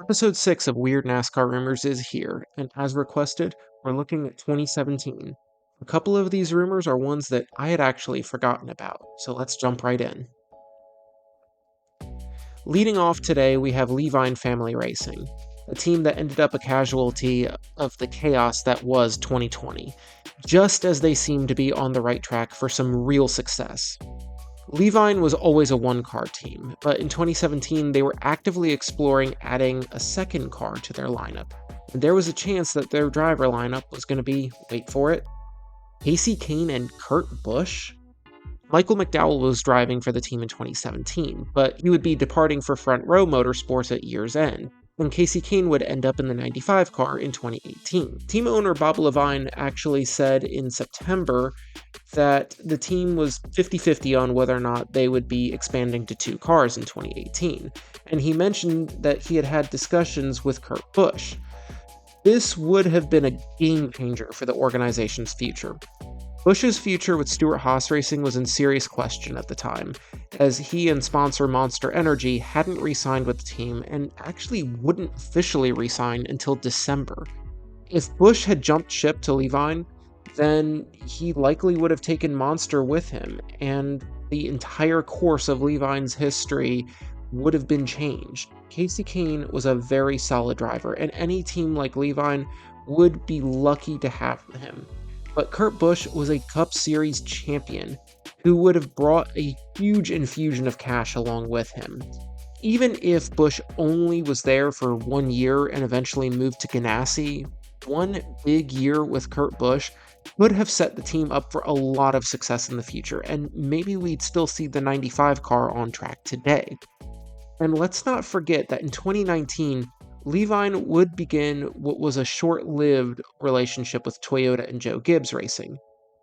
Episode 6 of Weird NASCAR Rumors is here, and as requested, we're looking at 2017. A couple of these rumors are ones that I had actually forgotten about, so let's jump right in. Leading off today, we have Leavine Family Racing, a team that ended up a casualty of the chaos that was 2020, just as they seemed to be on the right track for some real success. Leavine was always a one-car team, but in 2017 they were actively exploring adding a second car to their lineup, and there was a chance that their driver lineup was going to be, wait for it, Kasey, Kahne, and Kurt Busch? Michael McDowell was driving for the team in 2017, but he would be departing for Front Row Motorsports at year's end, and Kasey Kahne would end up in the 95 car in 2018. Team owner Bob Leavine actually said in September that the team was 50-50 on whether or not they would be expanding to 2 cars in 2018, and he mentioned that he had had discussions with Kurt Busch. This would have been a game changer for the organization's future. Busch's future with Stewart-Haas Racing was in serious question at the time, as he and sponsor Monster Energy hadn't re-signed with the team and actually wouldn't officially re-sign until December. If Busch had jumped ship to Leavine, then he likely would have taken Monster with him, and the entire course of Leavine's history would have been changed. Kasey Kahne was a very solid driver, and any team like Leavine would be lucky to have him. But Kurt Busch was a Cup Series champion who would have brought a huge infusion of cash along with him. Even if Busch only was there for 1 year and eventually moved to Ganassi, one big year with Kurt Busch would have set the team up for a lot of success in the future, and maybe we'd still see the 95 car on track today. And let's not forget that in 2019, Leavine would begin what was a short-lived relationship with Toyota and Joe Gibbs Racing.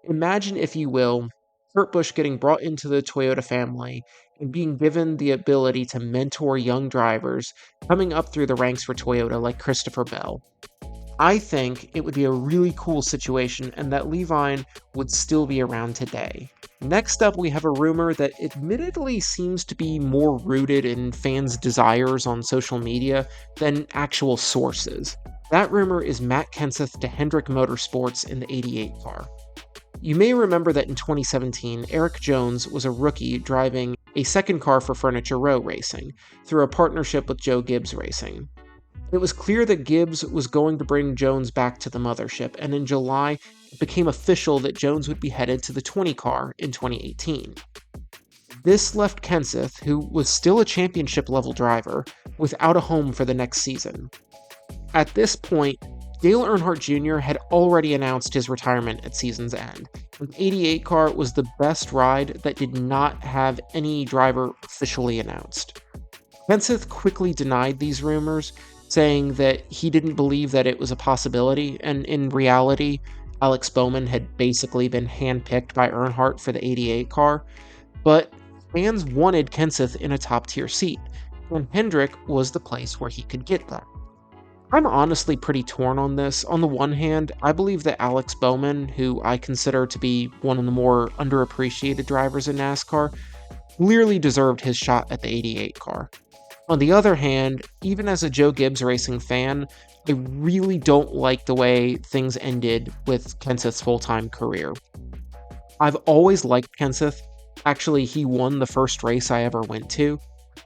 Imagine, if you will, Kurt Busch getting brought into the Toyota family and being given the ability to mentor young drivers coming up through the ranks for Toyota like Christopher Bell. I think it would be a really cool situation and that Leavine would still be around today. Next up, we have a rumor that admittedly seems to be more rooted in fans' desires on social media than actual sources. That rumor is Matt Kenseth to Hendrick Motorsports in the 88 car. You may remember that in 2017, Erik Jones was a rookie driving a second car for Furniture Row Racing through a partnership with Joe Gibbs Racing. It was clear that Gibbs was going to bring Jones back to the mothership, and in July, it became official that Jones would be headed to the 20 car in 2018. This left Kenseth, who was still a championship-level driver, without a home for the next season. At this point, Dale Earnhardt Jr. had already announced his retirement at season's end, and the 88 car was the best ride that did not have any driver officially announced. Kenseth quickly denied these rumors, saying that he didn't believe that it was a possibility, and in reality, Alex Bowman had basically been handpicked by Earnhardt for the 88 car, but fans wanted Kenseth in a top-tier seat, and Hendrick was the place where he could get that. I'm honestly pretty torn on this. On the one hand, I believe that Alex Bowman, who I consider to be one of the more underappreciated drivers in NASCAR, clearly deserved his shot at the 88 car. On the other hand, even as a Joe Gibbs Racing fan, I really don't like the way things ended with Kenseth's full-time career. I've always liked Kenseth. Actually, he won the first race I ever went to.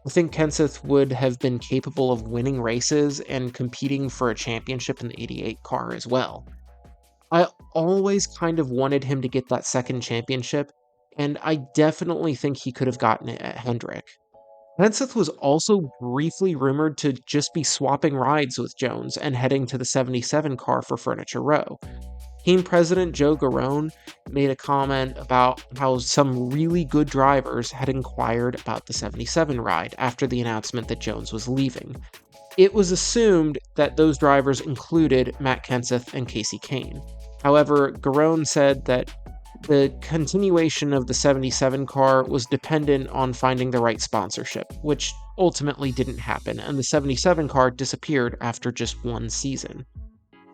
I think Kenseth would have been capable of winning races and competing for a championship in the 88 car as well. I always kind of wanted him to get that second championship, and I definitely think he could have gotten it at Hendrick. Kenseth was also briefly rumored to just be swapping rides with Jones and heading to the 77 car for Furniture Row. Team president Joe Garone made a comment about how some really good drivers had inquired about the 77 ride after the announcement that Jones was leaving. It was assumed that those drivers included Matt Kenseth and Kasey Kahne. However, Garone said that the continuation of the 77 car was dependent on finding the right sponsorship, which ultimately didn't happen, and the 77 car disappeared after just one season.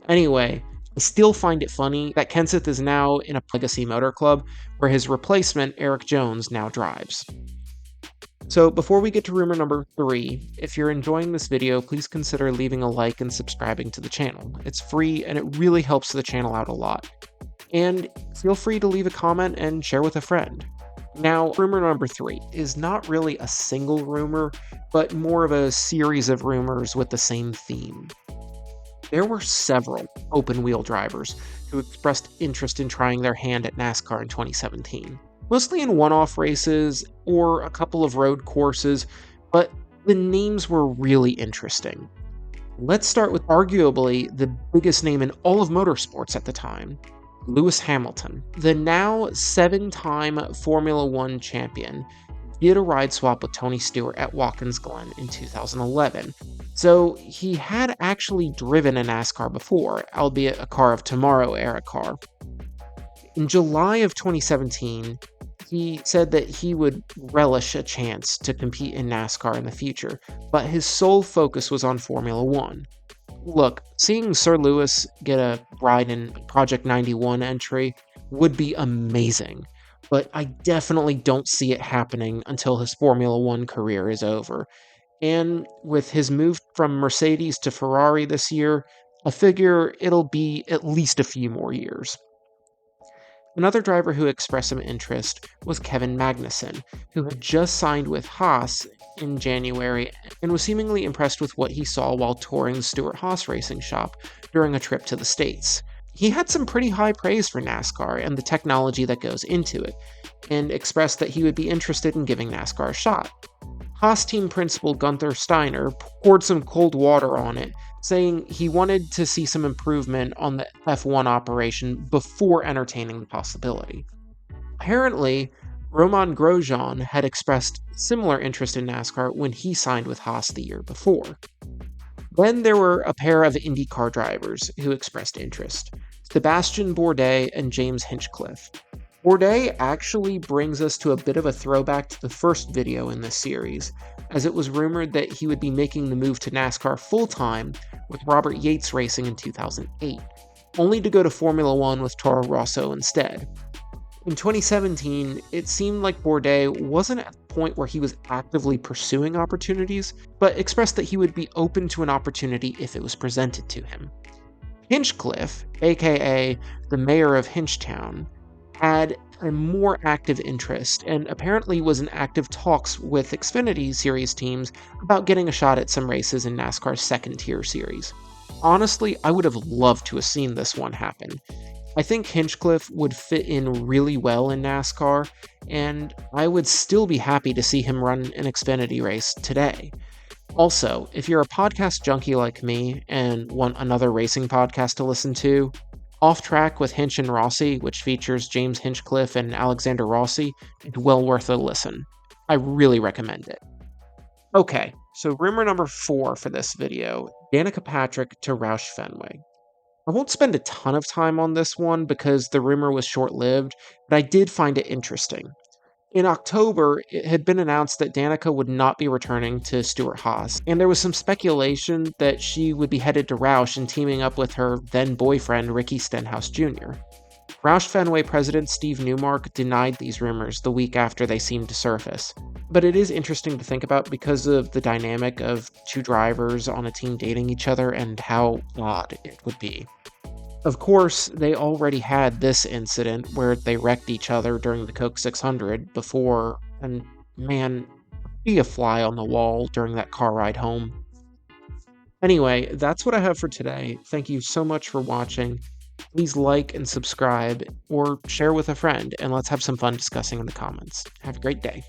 Anyway, I still find it funny that Kenseth is now in a Legacy Motor Club, where his replacement, Erik Jones, now drives. So before we get to rumor number 3, if you're enjoying this video, please consider leaving a like and subscribing to the channel. It's free and it really helps the channel out a lot. And feel free to leave a comment and share with a friend. Now, rumor number 3 is not really a single rumor, but more of a series of rumors with the same theme. There were several open-wheel drivers who expressed interest in trying their hand at NASCAR in 2017. Mostly in one-off races or a couple of road courses, but the names were really interesting. Let's start with arguably the biggest name in all of motorsports at the time, Lewis Hamilton. The now 7-time Formula One champion did a ride swap with Tony Stewart at Watkins Glen in 2011, so he had actually driven a NASCAR before, albeit a Car of Tomorrow era car. In July of 2017, he said that he would relish a chance to compete in NASCAR in the future, but his sole focus was on Formula One. Look, seeing Sir Lewis get a ride in Project 91 entry would be amazing, but I definitely don't see it happening until his Formula One career is over. And with his move from Mercedes to Ferrari this year, I figure it'll be at least a few more years. Another driver who expressed some interest was Kevin Magnussen, who had just signed with Haas in January and was seemingly impressed with what he saw while touring the Stewart-Haas racing shop during a trip to the States. He had some pretty high praise for NASCAR and the technology that goes into it, and expressed that he would be interested in giving NASCAR a shot. Haas team principal Gunther Steiner poured some cold water on it, saying he wanted to see some improvement on the F1 operation before entertaining the possibility. Apparently, Romain Grosjean had expressed similar interest in NASCAR when he signed with Haas the year before. Then there were a pair of IndyCar drivers who expressed interest, Sebastian Bourdais and James Hinchcliffe. Bourdais actually brings us to a bit of a throwback to the first video in this series, as it was rumored that he would be making the move to NASCAR full-time with Robert Yates Racing in 2008, only to go to Formula One with Toro Rosso instead. In 2017, it seemed like Bourdais wasn't at the point where he was actively pursuing opportunities, but expressed that he would be open to an opportunity if it was presented to him. Hinchcliffe, aka the mayor of Hinchtown, had a more active interest and apparently was in active talks with Xfinity Series teams about getting a shot at some races in NASCAR's second-tier series. Honestly, I would have loved to have seen this one happen. I think Hinchcliffe would fit in really well in NASCAR, and I would still be happy to see him run an Xfinity race today. Also, if you're a podcast junkie like me and want another racing podcast to listen to, Off Track with Hinch and Rossi, which features James Hinchcliffe and Alexander Rossi, is well worth a listen. I really recommend it. Okay, so rumor number 4 for this video, Danica Patrick to Roush Fenway. I won't spend a ton of time on this one because the rumor was short-lived, but I did find it interesting. In October, it had been announced that Danica would not be returning to Stewart-Haas, and there was some speculation that she would be headed to Roush and teaming up with her then-boyfriend Ricky Stenhouse Jr. Roush Fenway president Steve Newmark denied these rumors the week after they seemed to surface, but it is interesting to think about because of the dynamic of two drivers on a team dating each other and how odd it would be. Of course, they already had this incident where they wrecked each other during the Coke 600 before, and man, be a fly on the wall during that car ride home. Anyway, that's what I have for today. Thank you so much for watching. Please like and subscribe, or share with a friend, and let's have some fun discussing in the comments. Have a great day.